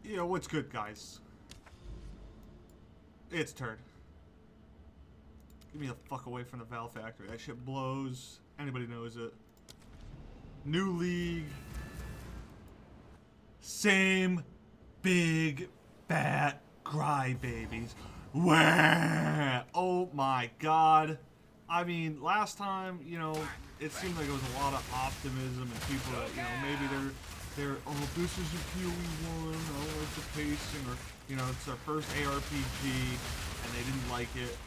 Yo, what's good, guys? It's Turd. Get me the fuck away from the Valve factory. That shit blows. Anybody knows it. New league. Same big fat crybabies. Wah! Oh my god. I mean, last time, you know, it seemed like it was a lot of optimism and people that, you know, maybe they're oh, this is a PoE1, I don't like the pacing, or, you know, it's their first ARPG, and they didn't like it.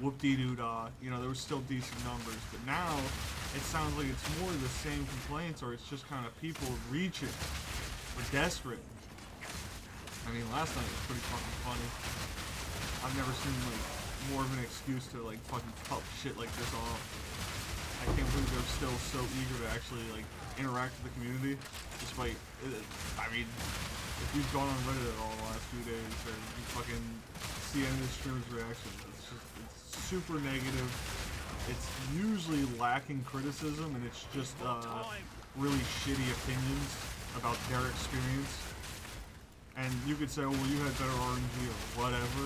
Whoop-de-doo-dah. You know, there was still decent numbers, but now it sounds like it's more of the same complaints, or it's just kind of people reaching, or desperate. I mean, last night was pretty fucking funny. I've never seen, like, more of an excuse to, like, fucking pop shit like this off. I can't believe they're still so eager to actually, like, interact with the community, despite, I mean, if you've gone on Reddit at all the last few days, or you fucking see any of the streamers' reactions, it's super negative. It's usually lacking criticism, and it's just, really shitty opinions about their experience. And you could say, oh, well, you had better RNG or whatever,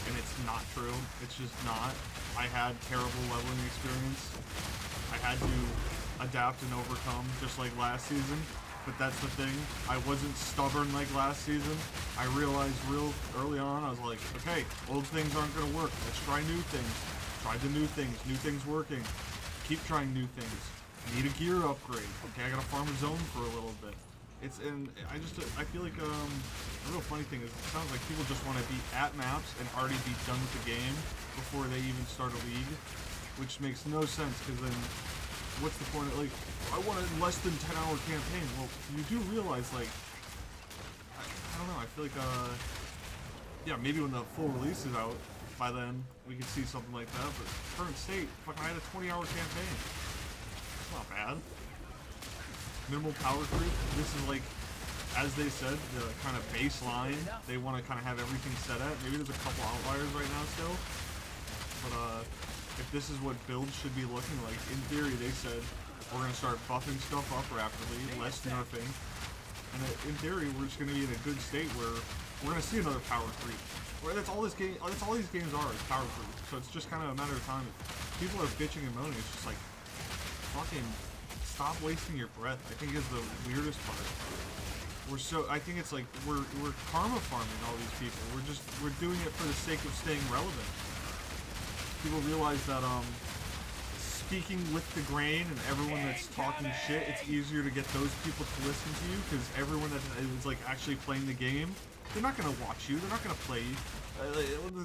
and it's not true. It's just not. I had terrible leveling experience. I had to adapt and overcome, just like last season. But that's the thing. I wasn't stubborn like last season. I realized real early on, I was like, okay, old things aren't going to work. Let's try new things. Try the new things. New things working. Keep trying new things. Need a gear upgrade. Okay, I got to farm a zone for a little bit. And I feel like, the real funny thing is, it sounds like people just want to be at maps and already be done with the game before they even start a league, which makes no sense, because then, what's the point of, like, I want a less than 10-hour campaign. Well, you do realize, like, I don't know, I feel like, yeah, maybe when the full release is out, by then, we could see something like that, but current state, fucking, I had a 20-hour campaign. It's not bad. Minimal power creep. This is like, as they said, the kind of baseline they want to kind of have everything set at. Maybe there's a couple outliers right now still, but if this is what builds should be looking like, in theory they said we're going to start buffing stuff up rapidly, less nerfing, and in theory we're just going to be in a good state where we're going to see another power creep. Where that's all this game, that's all these games are, is power creep. So it's just kind of a matter of time. If people are bitching and moaning, it's just like, fucking stop wasting your breath. I think is the weirdest part. I think it's like we're karma farming all these people. We're doing it for the sake of staying relevant. People realize that speaking with the grain and everyone that's talking shit, it's easier to get those people to listen to you, because everyone that is like actually playing the game, they're not gonna watch you. They're not gonna play you.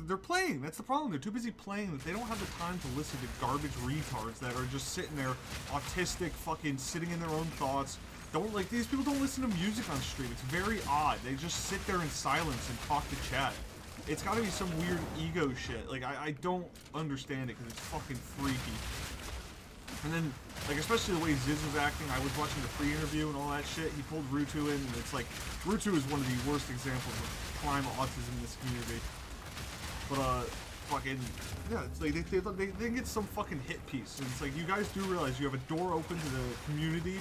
They're playing. That's the problem. They're too busy playing that they don't have the time to listen to garbage retards that are just sitting there, autistic, fucking sitting in their own thoughts. These people don't listen to music on stream. It's very odd. They just sit there in silence and talk to chat. It's gotta be some weird ego shit. Like, I don't understand it, because it's fucking freaky. And then, like, especially the way Ziz was acting, I was watching the pre-interview and all that shit. He pulled Rutu in, and it's like, Rutu is one of the worst examples of prime autism in this community. But, fucking, yeah, it's like, they get some fucking hit piece. And it's like, you guys do realize you have a door open to the community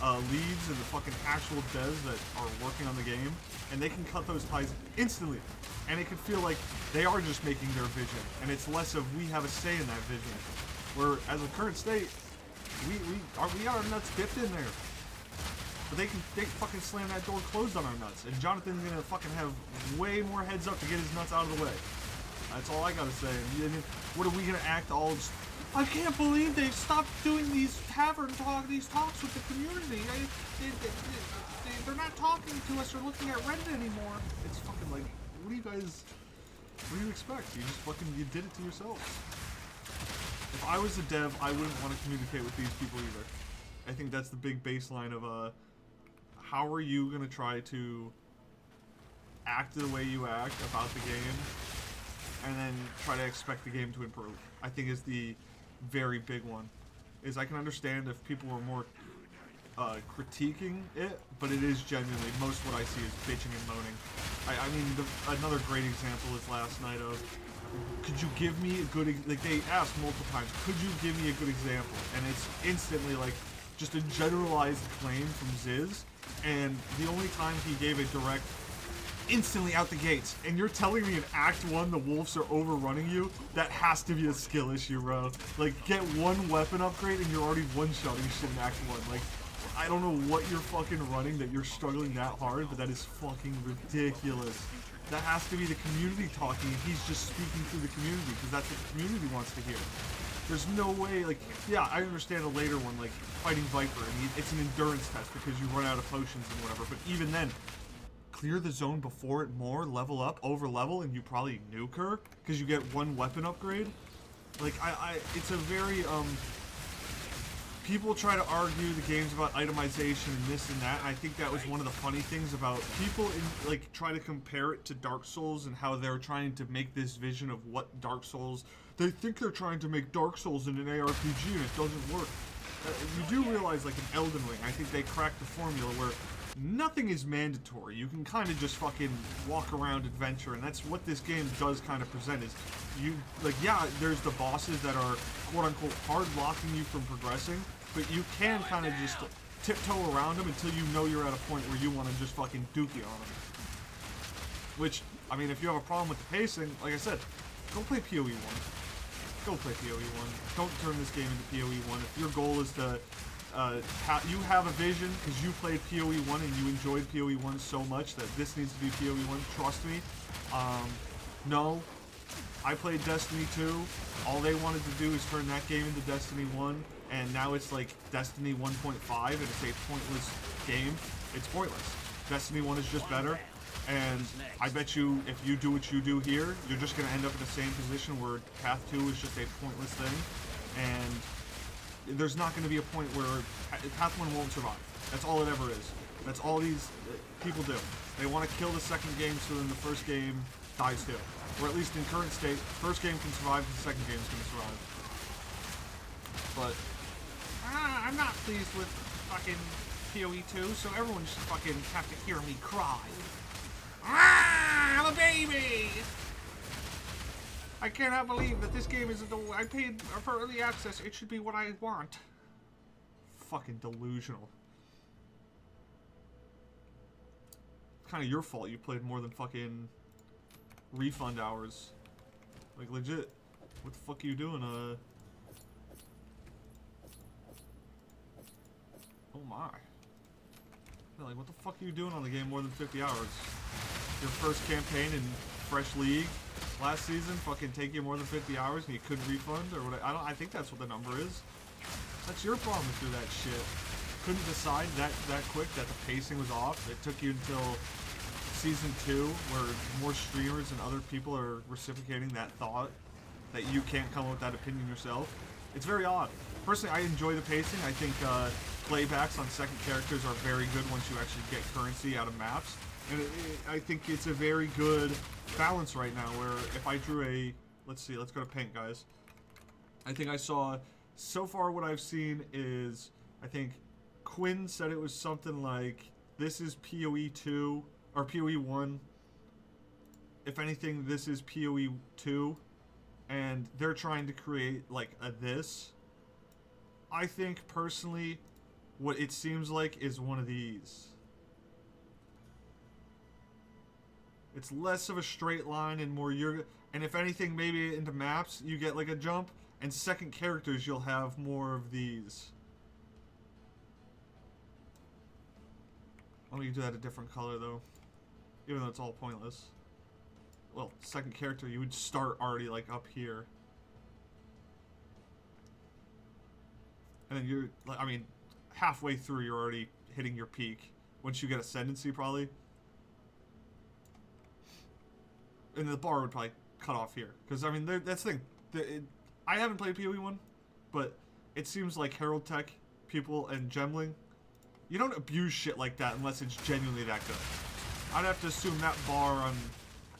leads and the fucking actual devs that are working on the game, and they can cut those ties instantly. And it can feel like they are just making their vision, and it's less of we have a say in that vision. Where, as a current state, we got our nuts dipped in there. But they fucking slam that door closed on our nuts, and Jonathan's gonna fucking have way more heads up to get his nuts out of the way. That's all I gotta say. And what are we gonna act all just, I can't believe they've stopped doing these these talks with the community. They're not talking to us or looking at Reddit anymore. It's fucking like, what do you expect? You did it to yourself. If I was a dev, I wouldn't want to communicate with these people either. I think that's the big baseline of, how are you going to try to act the way you act about the game, and then try to expect the game to improve, I think is the very big one. I can understand if people were more critiquing it, but it is genuinely, most of what I see is bitching and moaning. I mean, another great example is last night of, could you give me a good, like they asked multiple times, could you give me a good example? And it's instantly like, just a generalized claim from Ziz, and the only time he gave a direct instantly out the gates. And you're telling me in Act 1 the wolves are overrunning you? That has to be a skill issue, bro. Like, get one weapon upgrade and you're already one-shotting shit in Act 1. Like, I don't know what you're fucking running that you're struggling that hard, but that is fucking ridiculous. That has to be the community talking, and he's just speaking through the community, because that's what the community wants to hear. There's no way, like, yeah, I understand a later one, like, fighting Viper. I mean, it's an endurance test because you run out of potions and whatever, but even then, clear the zone before it more, level up, over level, and you probably nuke her, because you get one weapon upgrade. Like, it's a very, people try to argue the game's about itemization and this and that, and I think that was one of the funny things about people like try to compare it to Dark Souls and how they're trying to make this vision of what Dark Souls, they think they're trying to make Dark Souls in an ARPG and it doesn't work. You do realize, like in Elden Ring, I think they cracked the formula where nothing is mandatory. You can kind of just fucking walk around, adventure, and that's what this game does kind of present is, you, like, yeah, there's the bosses that are quote-unquote hard locking you from progressing, but you can kind of just tiptoe around them until you know you're at a point where you want to just fucking dookie on them. Which, I mean, if you have a problem with the pacing, like I said, go play PoE 1. Go play PoE 1. Don't turn this game into PoE 1. If your goal is to you have a vision because you played PoE 1 and you enjoyed PoE 1 so much that this needs to be PoE 1, trust me. No, I played Destiny 2. All they wanted to do is turn that game into Destiny 1, and now it's like Destiny 1.5, and it's a pointless game. It's pointless. Destiny 1 is just better, and I bet you if you do what you do here, you're just going to end up in the same position where Path 2 is just a pointless thing, and there's not going to be a point where Path 1 won't survive. That's all it ever is. That's all these people do. They want to kill the second game so then the first game dies too. Or at least in current state, first game can survive, the second game is going to survive. But, I'm not pleased with fucking PoE 2, so everyone just fucking have to hear me cry. I'm a baby! I cannot believe that this game isn't the way I paid for early access. It should be what I want. Fucking delusional. It's kind of your fault you played more than fucking refund hours. Like, legit. What the fuck are you doing, Oh my. Like, what the fuck are you doing on the game more than 50 hours? Your first campaign in Fresh League last season fucking take you more than 50 hours and you couldn't refund or what? I think that's what the number is. That's your problem through that shit. Couldn't decide that quick that the pacing was off. It took you until Season 2 where more streamers and other people are reciprocating that thought that you can't come up with that opinion yourself. It's very odd. Personally, I enjoy the pacing. I think playbacks on second characters are very good once you actually get currency out of maps. And I think it's a very good balance right now where if I drew a... Let's see, let's go to paint, guys. I think I saw... So far what I've seen is... I think Quinn said it was something like... This is PoE 2... Or PoE 1. If anything, this is PoE 2. And they're trying to create, like, a this. I think, personally, what it seems like is one of these. It's less of a straight line and more and if anything, maybe into maps, you get, like, a jump. And second characters, you'll have more of these. Why don't you do that a different color, though? Even though it's all pointless. Well, second character, you would start already, like, up here. And then you're, like, I mean, halfway through, you're already hitting your peak. Once you get Ascendancy, probably. And the bar would probably cut off here. Because, I mean, that's the thing. I haven't played PoE 1, but it seems like Herald Tech people and Gemling, you don't abuse shit like that unless it's genuinely that good. I'd have to assume that bar on...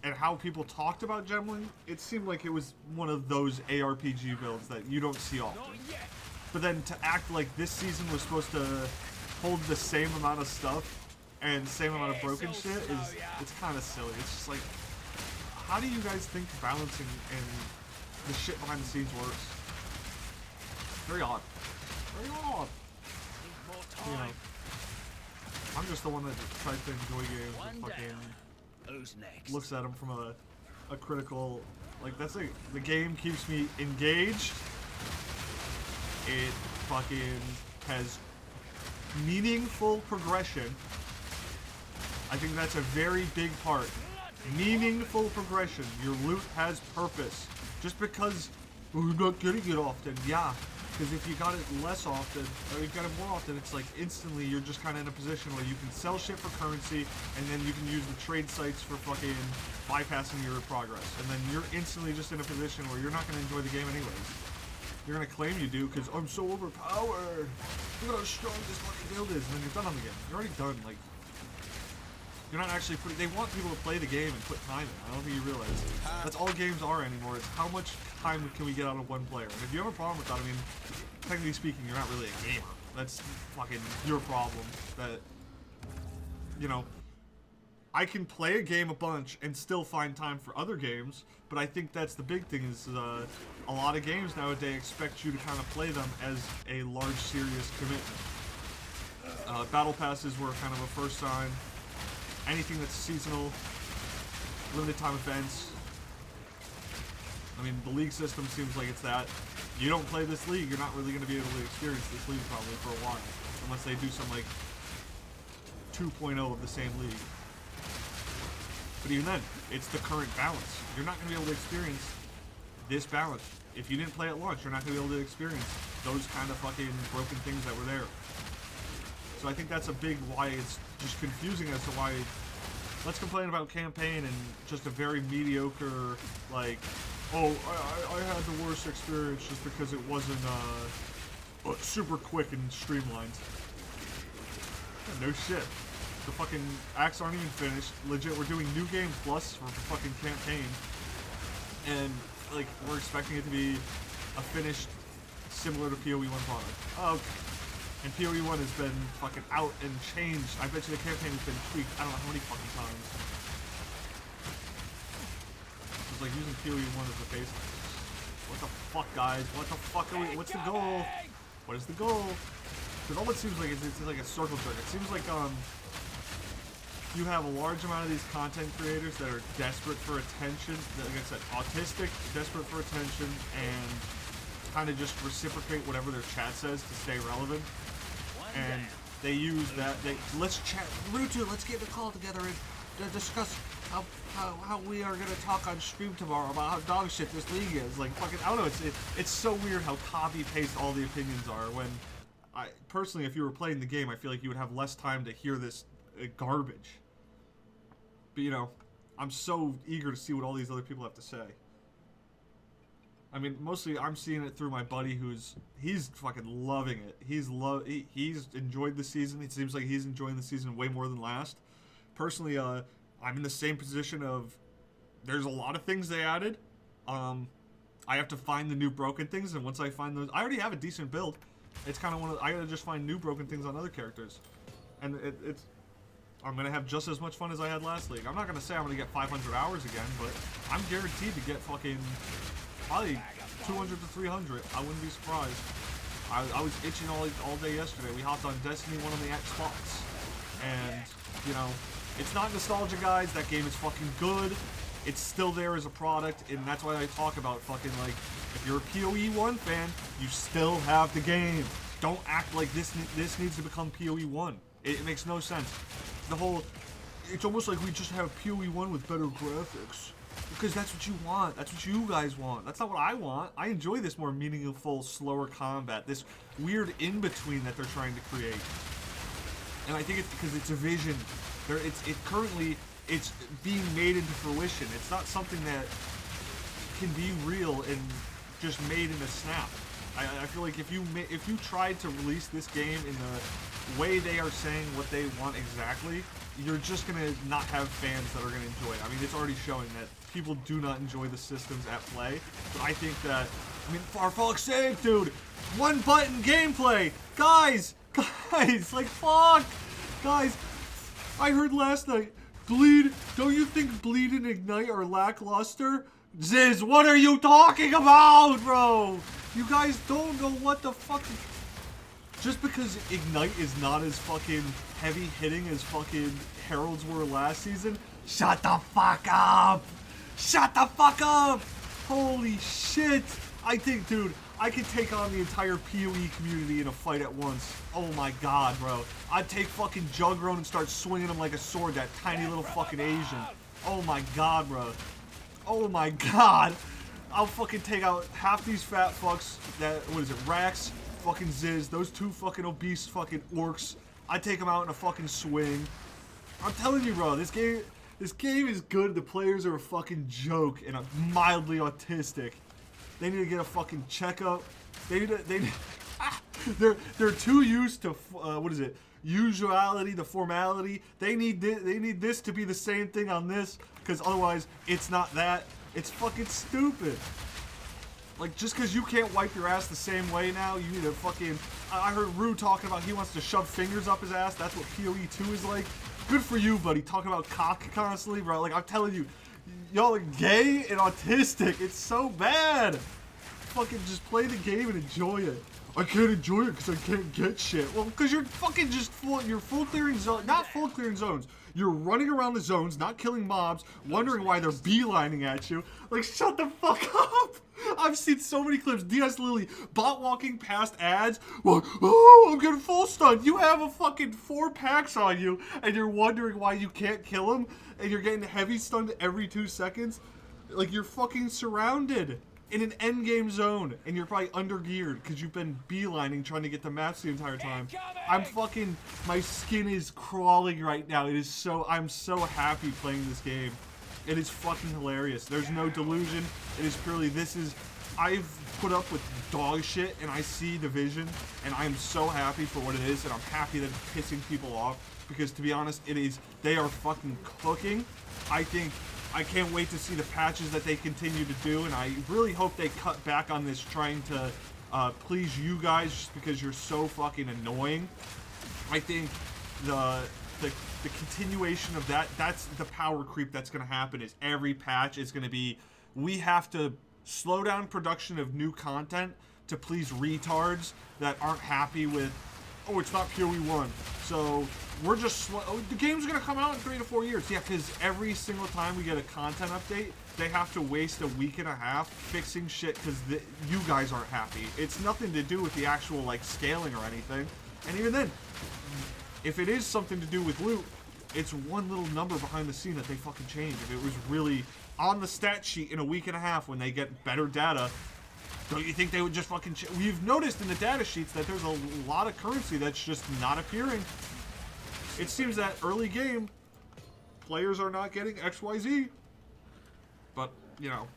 And how people talked about Gemling, it seemed like it was one of those ARPG builds that you don't see often. But then to act like this season was supposed to hold the same amount of stuff and same amount of broken shit is, it's kind of silly. It's just like, how do you guys think balancing and the shit behind the scenes works? Very odd. Very odd. You know, I'm just the one that tries to enjoy games with fucking Who's next? looks at him from a critical, like, that's like, the game keeps me engaged. It fucking has meaningful progression. I think that's a very big part. Meaningful progression. Your loot has purpose. Just because you're not getting it often, yeah. Because if you got it less often, or you got it more often, it's like instantly you're just kind of in a position where you can sell shit for currency, and then you can use the trade sites for fucking bypassing your progress. And then you're instantly just in a position where you're not going to enjoy the game anyways. You're going to claim you do because I'm so overpowered. Look at how strong this fucking guild is. And then you're done on the game. You're already done. Like, you're not actually putting... They want people to play the game and put time in. I don't think you realize. That's all games are anymore. It's how much time can we get out of one player. And if you have a problem with that, I mean, technically speaking, you're not really a gamer. That's fucking your problem. That, you know, I can play a game a bunch and still find time for other games, but I think that's the big thing is a lot of games nowadays expect you to kind of play them as a large, serious commitment. Battle passes were kind of a first sign. Anything that's seasonal, limited time events. I mean, the league system seems like it's that. You don't play this league, you're not really going to be able to experience this league probably for a while. Unless they do some, like, 2.0 of the same league. But even then, it's the current balance. You're not going to be able to experience this balance. If you didn't play at launch, you're not going to be able to experience those kind of fucking broken things that were there. So I think that's a big why it's just confusing as to why let's complain about campaign and just a very mediocre, like, oh, I had the worst experience just because it wasn't super quick and streamlined. Yeah, no shit. The fucking acts aren't even finished. Legit, we're doing New Game Plus for the fucking campaign. And, like, we're expecting it to be a finished, similar to PoE1 product. Oh, okay. And PoE1 has been fucking out and changed. I bet you the campaign has been tweaked I don't know how many fucking times. It's like using PoE1 as the baseline. What the fuck, guys? What the fuck are we... What's the goal? What is the goal? Because all it seems like is it's like a circle jerk. It seems like, you have a large amount of these content creators that are desperate for attention. Like I said, autistic, desperate for attention, and kind of just reciprocate whatever their chat says to stay relevant. And they use that. Let's chat. Rutu, let's get a call together and discuss how we are gonna talk on stream tomorrow about how dog shit this league is. Like fucking, I don't know. It's so weird how copy paste all the opinions are. When I personally, if you were playing the game, I feel like you would have less time to hear this garbage. But you know, I'm so eager to see what all these other people have to say. I mean, mostly I'm seeing it through my buddy he's fucking loving it. He's enjoyed the season. It seems like he's enjoying the season way more than last. Personally, I'm in the same position of, there's a lot of things they added. I have to find the new broken things, and once I find those, I already have a decent build. It's kind of I gotta just find new broken things on other characters. And I'm gonna have just as much fun as I had last league. I'm not gonna say I'm gonna get 500 hours again, but I'm guaranteed to get fucking probably 200 to 300. I wouldn't be surprised. I was itching all day yesterday. We hopped on Destiny 1 on the Xbox, and you know, it's not nostalgia, guys. That game is fucking good. It's still there as a product, and that's why I talk about fucking, like, if you're a PoE1 fan, you still have the game. Don't act like this needs to become PoE1. It makes no sense. The whole, it's almost like we just have PoE1 with better graphics. Because that's what you want. That's what you guys want. That's not what I want. I enjoy this more meaningful, slower combat. This weird in-between that they're trying to create. And I think it's because it's a vision. Currently, it's being made into fruition. It's not something that can be real and just made in a snap. I feel like if you tried to release this game in the way they are saying what they want exactly, you're just gonna not have fans that are gonna enjoy it. I mean, it's already showing that people do not enjoy the systems at play. But I think that, I mean, for fuck's sake, dude, one button gameplay, guys, like fuck, guys. I heard last night, don't you think Bleed and Ignite are lackluster? Ziz, what are you talking about, bro? You guys don't know what the fuck. Just because Ignite is not as fucking heavy hitting as fucking Heralds were last season, Shut the fuck up! Shut the fuck up! Holy shit! I think, dude, I could take on the entire PoE community in a fight at once. Oh my god, bro. I'd take fucking Jugrone and start swinging him like a sword, that tiny little fucking Asian. Oh my god, bro. Oh my god. I'll fucking take out half these fat fucks that, what is it, Rax, fucking Ziz, those two fucking obese fucking orcs. I'd take them out in a fucking swing. I'm telling you, bro, this game is good. The players are a fucking joke and are mildly autistic. They need to get a fucking checkup. They're too used to what is it? Usuality, the formality. They need this to be the same thing on this, because otherwise it's not that. It's fucking stupid. Like, just because you can't wipe your ass the same way now, you need to fucking... I heard Rue talking about he wants to shove fingers up his ass. That's what PoE2 is like. Good for you, buddy. Talking about cock constantly, bro. Like, I'm telling you, y'all are gay and autistic. It's so bad. Fucking just play the game and enjoy it. I can't enjoy it because I can't get shit. Well, because you're fucking just you're full clearing zones. Not full clearing zones. You're running around the zones, not killing mobs, wondering why they're beelining at you. Like, shut the fuck up. I've seen so many clips. DS Lily bot walking past ads. Like, oh, I'm getting full stunned. You have a fucking 4 packs on you, and you're wondering why you can't kill them, and you're getting heavy stunned every 2 seconds. Like, you're fucking surrounded in an endgame zone, and you're probably undergeared because you've been beelining trying to get the maps the entire time. I'm fucking, my skin is crawling right now. It is so, I'm so happy playing this game. It is fucking hilarious. There's no delusion. It is purely, I've put up with dog shit, and I see the vision, and I'm so happy for what it is, and I'm happy that it's pissing people off, because to be honest, they are fucking cooking. I can't wait to see the patches that they continue to do, and I really hope they cut back on this trying to please you guys just because you're so fucking annoying. I think the continuation of that's the power creep that's going to happen, is every patch is going to be, we have to slow down production of new content to please retards that aren't happy with, oh, it's not PoE1. So we're just the game's gonna come out in 3 to 4 years. Yeah, because every single time we get a content update, they have to waste a week and a half fixing shit because you guys aren't happy. It's nothing to do with the actual like scaling or anything. And even then, if it is something to do with loot, it's one little number behind the scene that they fucking change. If it was really on the stat sheet in a week and a half when they get better data, don't you think they would just fucking... We've noticed in the data sheets that there's a lot of currency that's just not appearing. It seems that early game, players are not getting XYZ. But, you know,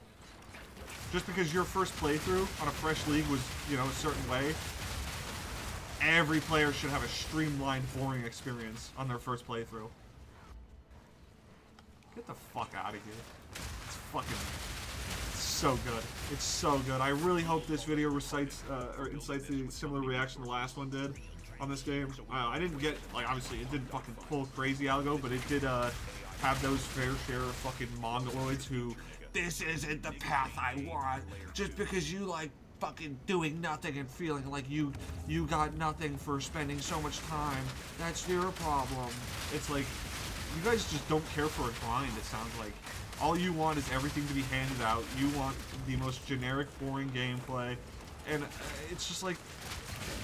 just because your first playthrough on a fresh league was, you know, a certain way, every player should have a streamlined, boring experience on their first playthrough. Get the fuck out of here. It's fucking... so good. It's so good. I really hope this video recites or incites the similar reaction the last one did on this game. I didn't get, like, obviously it didn't fucking pull crazy algo, but it did have those fair share of fucking mongoloids who, this isn't the path I want, just because you like fucking doing nothing and feeling like you got nothing for spending so much time. That's your problem. It's like, you guys just don't care for a grind, it sounds like. All you want is everything to be handed out. You want the most generic, boring gameplay. And it's just like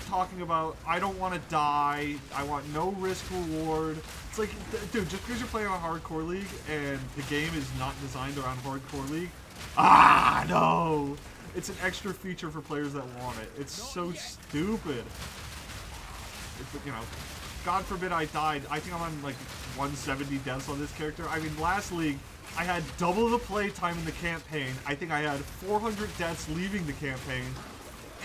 talking about, I don't want to die. I want no risk reward. It's like, dude, just because you're playing a hardcore league and the game is not designed around hardcore league, no! It's an extra feature for players that want it. It's so stupid. It's, you know, God forbid I died. I think I'm on like 170 deaths on this character. I mean, last league, I had double the play time in the campaign. I think I had 400 deaths leaving the campaign.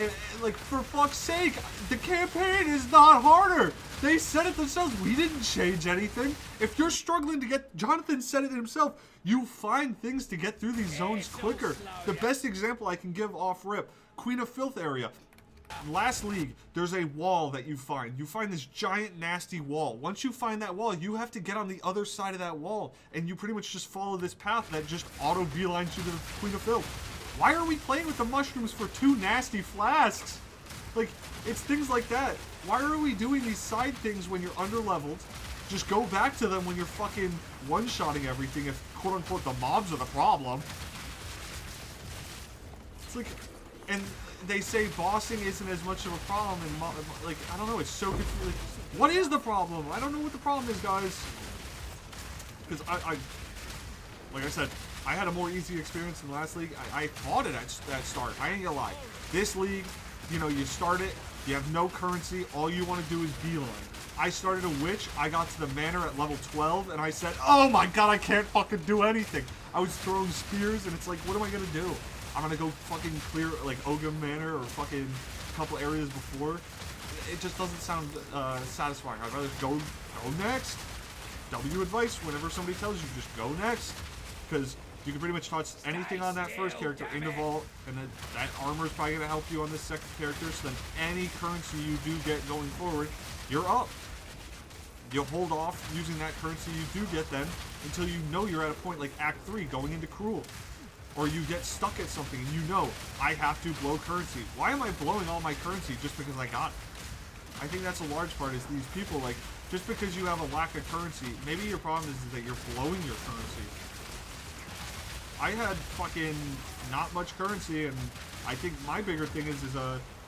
And, like, for fuck's sake, the campaign is not harder. They said it themselves. We didn't change anything. If you're struggling to get, Jonathan said it himself, you find things to get through these zones quicker. The best example I can give off rip, Queen of Filth area. Last league, there's a wall that you find. You find this giant, nasty wall. Once you find that wall, you have to get on the other side of that wall, and you pretty much just follow this path that just auto beelines you to the Queen of Filth. Why are we playing with the mushrooms for 2 nasty flasks? Like, it's things like that. Why are we doing these side things when you're underleveled? Just go back to them when you're fucking one-shotting everything if, quote-unquote, the mobs are the problem. It's like, and they say bossing isn't as much of a problem, and, like, I don't know, it's so confusing. Like, what is the problem? I don't know what the problem is, guys. Because like I said, I had a more easy experience in the last league. I fought it at start. I ain't gonna lie. This league, you know, you start it, you have no currency, all you want to do is beeline. I started a witch, I got to the manor at level 12, and I said, oh my god, I can't fucking do anything. I was throwing spears, and it's like, what am I gonna do? I'm gonna go fucking clear, like, Ogum Manor or fucking a couple areas before. It just doesn't sound satisfying. I'd rather go next. W advice, whenever somebody tells you, just go next. Because you can pretty much touch anything on that first character into vault, and then that armor is probably going to help you on this second character, so then any currency you do get going forward, you're up. You'll hold off using that currency you do get then until you know you're at a point like Act 3 going into Cruel. Or you get stuck at something and you know, I have to blow currency. Why am I blowing all my currency just because I got it? I think that's a large part is these people, like, just because you have a lack of currency, maybe your problem is that you're blowing your currency. I had fucking not much currency, and I think my bigger thing is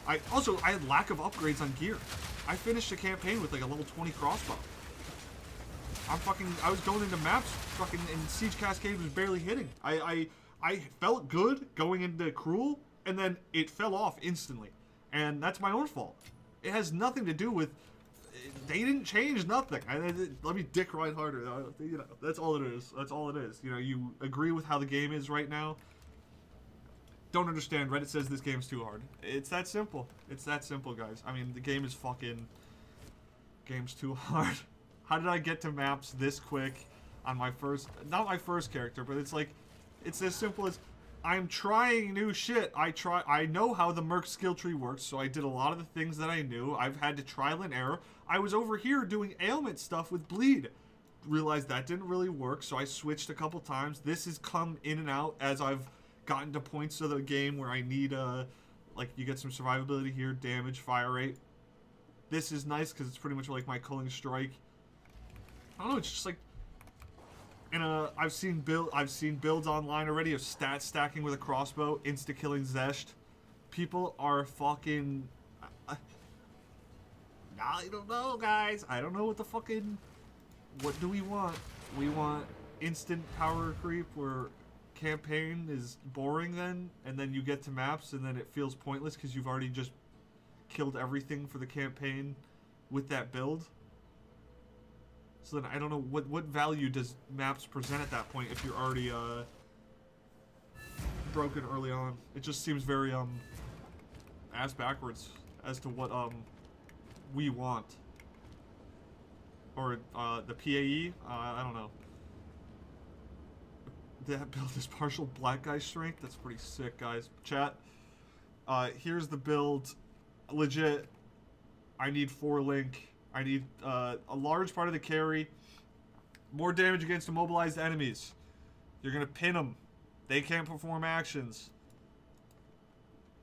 I had lack of upgrades on gear. I finished a campaign with like a level 20 crossbow. I was going into maps fucking, and Siege Cascade was barely hitting. I felt good going into Cruel, and then it fell off instantly. And that's my own fault. It has nothing to do with, they didn't change nothing. Let me dick right harder. You know, that's all it is. That's all it is. You know, you agree with how the game is right now. Don't understand. Reddit says this game's too hard. It's that simple. It's that simple, guys. I mean, the game is fucking, game's too hard. How did I get to maps this quick on my first, not my first character, but it's like, it's as simple as, I'm trying new shit. I know how the Merc skill tree works, so I did a lot of the things that I knew. I've had to trial and error. I was over here doing ailment stuff with bleed. Realized that didn't really work, so I switched a couple times. This has come in and out as I've gotten to points of the game where I need, like, you get some survivability here, damage, fire rate. This is nice because it's pretty much like my Culling Strike. I don't know, it's just like, and I've seen builds online already of stat stacking with a crossbow, insta killing Zesht. People are fucking. I don't know, guys. I don't know what the fucking. What do we want? We want instant power creep where campaign is boring then, and then you get to maps and then it feels pointless because you've already just killed everything for the campaign with that build. So then I don't know what value does maps present at that point if you're already broken early on. It just seems very ass backwards as to what we want. Or the PAE, I don't know. That build is partial black guy strength. That's pretty sick, guys. Chat. Here's the build. Legit. I need 4 link. I need a large part of the carry. More damage against immobilized enemies. You're going to pin them. They can't perform actions.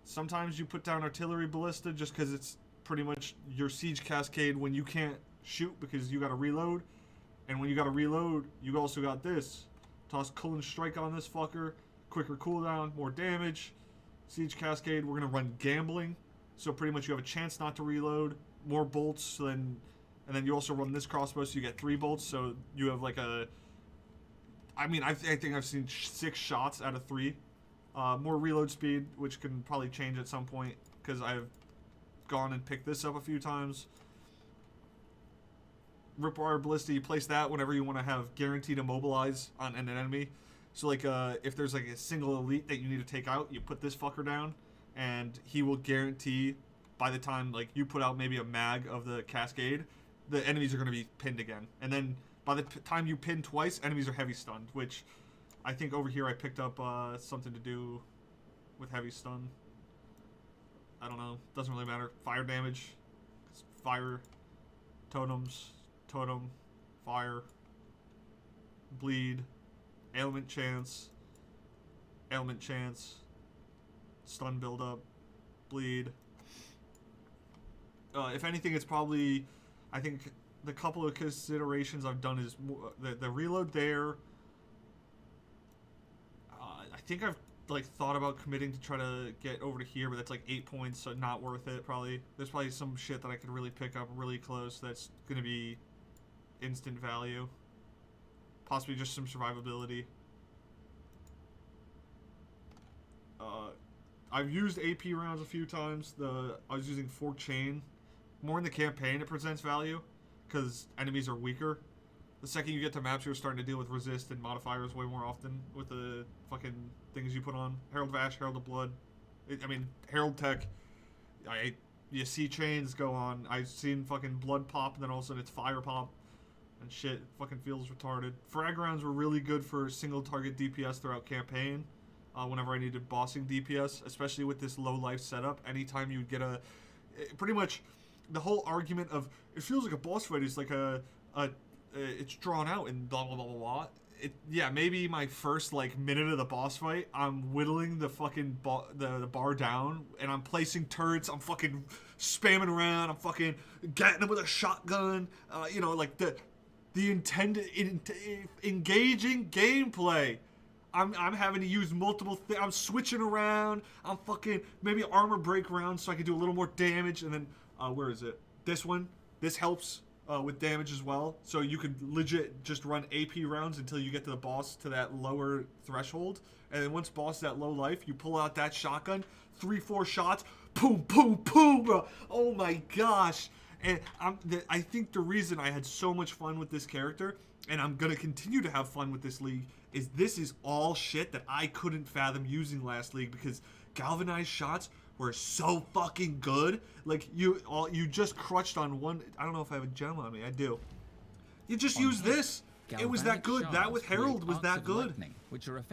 Sometimes you put down artillery ballista just because it's pretty much your siege cascade when you can't shoot because you got to reload. And when you got to reload, you also got this. Toss Cullen Strike on this fucker. Quicker cooldown, more damage. Siege cascade, we're going to run gambling. So pretty much you have a chance not to reload. More bolts than, and then you also run this crossbow, so you get 3 bolts. So you have like a, I mean, I think I've seen 6 shots out of 3. More reload speed, which can probably change at some point because I've gone and picked this up a few times. Ripwire Ballista, you place that whenever you want to have guaranteed immobilize on an enemy. So like if there's like a single elite that you need to take out, you put this fucker down, and he will guarantee. By the time like you put out maybe a mag of the cascade, the enemies are going to be pinned again. And then by the time you pin twice, enemies are heavy stunned, which I think over here I picked up something to do with heavy stun. I don't know. Doesn't really matter. Fire damage. Fire. Totems. Totem. Fire. Bleed. Ailment chance. Ailment chance. Stun buildup. Bleed. If anything, it's probably, I think, the couple of considerations I've done is the reload there. I think I've like thought about committing to try to get over to here, but that's like 8 points, so not worth it. Probably there's probably some shit that I could really pick up really close. That's gonna be instant value. Possibly just some survivability. I've used AP rounds a few times. I was using Fork Chain. More in the campaign it presents value, because enemies are weaker. The second you get to maps, you're starting to deal with resist and modifiers way more often with the fucking things you put on. Herald of Ash, Herald of Blood. Herald Tech. You see chains go on. I've seen fucking blood pop, and then all of a sudden it's fire pop. And shit, it fucking feels retarded. Frag rounds were really good for single target DPS throughout campaign. Whenever I needed bossing DPS, especially with this low life setup. Anytime you would get pretty much the whole argument of it feels like a boss fight is like it's drawn out and blah blah blah blah blah. Yeah, maybe my first like minute of the boss fight, I'm whittling the fucking the bar down, and I'm placing turrets. I'm fucking spamming around. I'm fucking getting them with a shotgun. Like the intended engaging gameplay. I'm having to use multiple things. I'm switching around. I'm fucking maybe armor break rounds so I can do a little more damage. And then where is it? This one. This helps with damage as well. So you could legit just run AP rounds until you get to the boss to that lower threshold. And then once boss that low life, you pull out that shotgun, 3-4 shots, boom, boom, boom, bro. Oh my gosh. And I think the reason I had so much fun with this character, and I'm going to continue to have fun with this league, is this is all shit that I couldn't fathom using last league, because galvanized shots were so fucking good. Like, you just crutched on one. I don't know if I have a gem on me. I do. You just use this. It was that good. That with Herald was that good.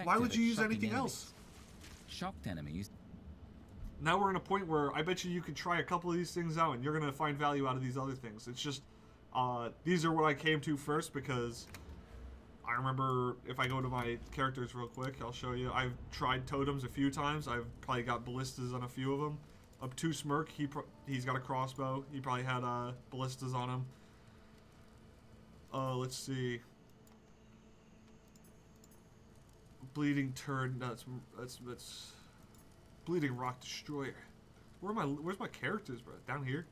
Why would you use anything else? Shocked enemies. Now we're in a point where I bet you could try a couple of these things out and you're going to find value out of these other things. It's just, these are what I came to first, because I remember, if I go to my characters real quick, I'll show you. I've tried totems a few times. I've probably got ballistas on a few of them. Up to Smirk, he's got a crossbow. He probably had ballistas on him. Let's see. Bleeding Turd. That's Bleeding Rock Destroyer. Where's my characters, bro? Down here?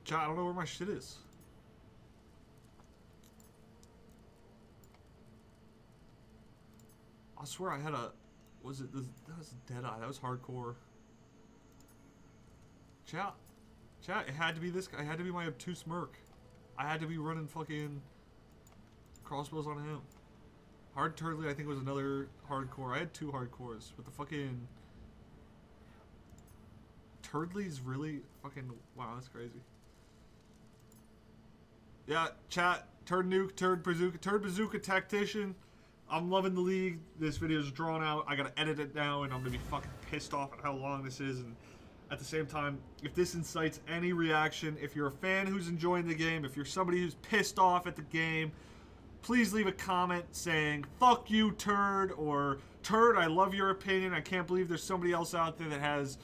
Chat, I don't know where my shit is. I swear I had a... That was Deadeye. That was hardcore. Chat, it had to be this guy. It had to be my obtuse Merc. I had to be running fucking crossbows on him. Hard Turtley, I think, was another hardcore. I had 2 hardcores, but the fucking Turdley's really fucking... Wow, that's crazy. Yeah, chat, Turd Nuke, Turd Bazooka Tactician. I'm loving the league. This video is drawn out. I gotta edit it now, and I'm gonna be fucking pissed off at how long this is. And at the same time, if this incites any reaction, if you're a fan who's enjoying the game, if you're somebody who's pissed off at the game, please leave a comment saying, fuck you, Turd, or Turd, I love your opinion. I can't believe there's somebody else out there that has,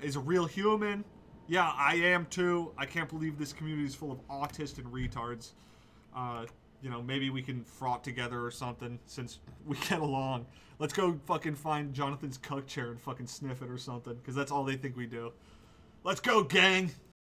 is a real human. Yeah, I am too. I can't believe this community is full of autists and retards. You know, maybe we can fraught together or something since we get along. Let's go fucking find Jonathan's cuck chair and fucking sniff it or something, because that's all they think we do. Let's go, gang!